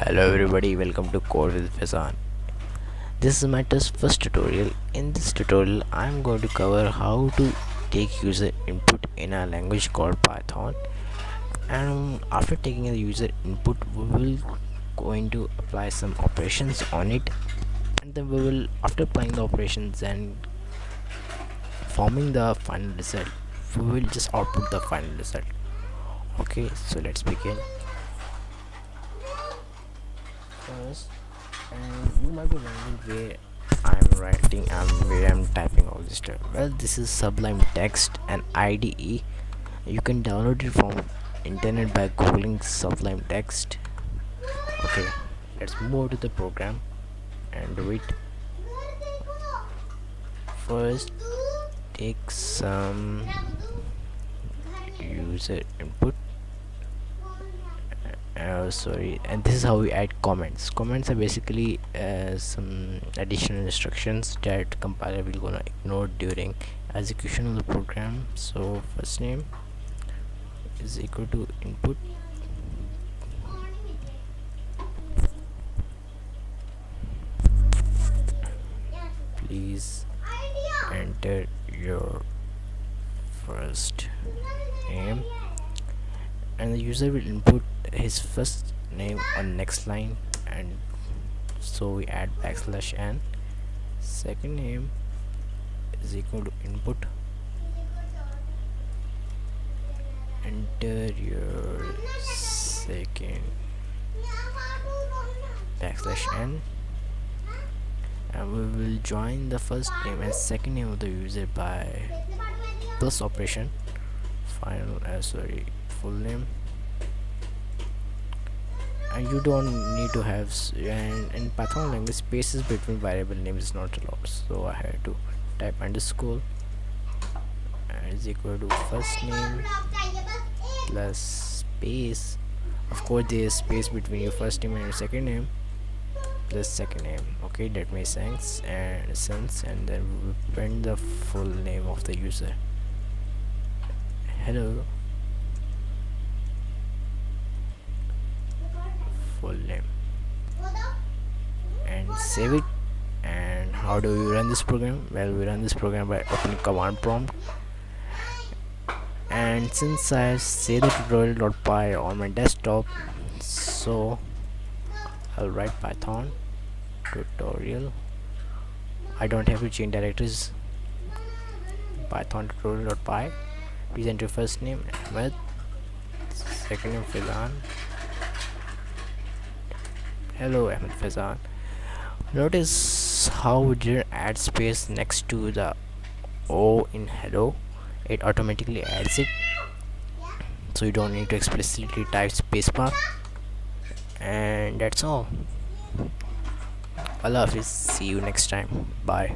Hello everybody, welcome to Code with Faizan. This is my first tutorial. In this tutorial, I'm going to cover how to take user input in a language called Python. And after taking the user input, we will going to apply some operations on it. And then we will, after applying the operations and forming the final result, we will just output the final result. Okay, so let's begin. First, and you might be wondering where I'm writing and where I'm typing all this stuff. Well, this is Sublime Text and IDE. You can download it from internet by googling Sublime Text. Okay, let's move to the program and do it. First, take some user input. Sorry, and this is how we add comments are basically some additional instructions that compiler will gonna ignore during execution of the program. So first name is equal to input, please enter your first name, and the user will input his first name on next line, and so we add \n. Second name is equal to input, enter your second \n, and we will join the first name and second name of the user by plus operation. Final full name. And you don't need to have and in Python language, spaces between variable names is not allowed, so I had to type underscore and is equal to first name plus space. Of course, there is space between your first name and your second name plus second name. Okay, that makes sense. And then we will print the full name of the user. Hello, full name, and save it. And how do we run this program? Well, we run this program by opening command prompt, and since I say the tutorial.py on my desktop, so I'll write Python tutorial. I don't have to change directories. Python tutorial.py. Please enter first name Ahmed, second name Faizan. Hello Ahmed Faizan. Notice how we didn't add space next to the O in hello. It automatically adds it, so you don't need to explicitly type spacebar. And that's all. Allah Hafiz. See you next time. Bye.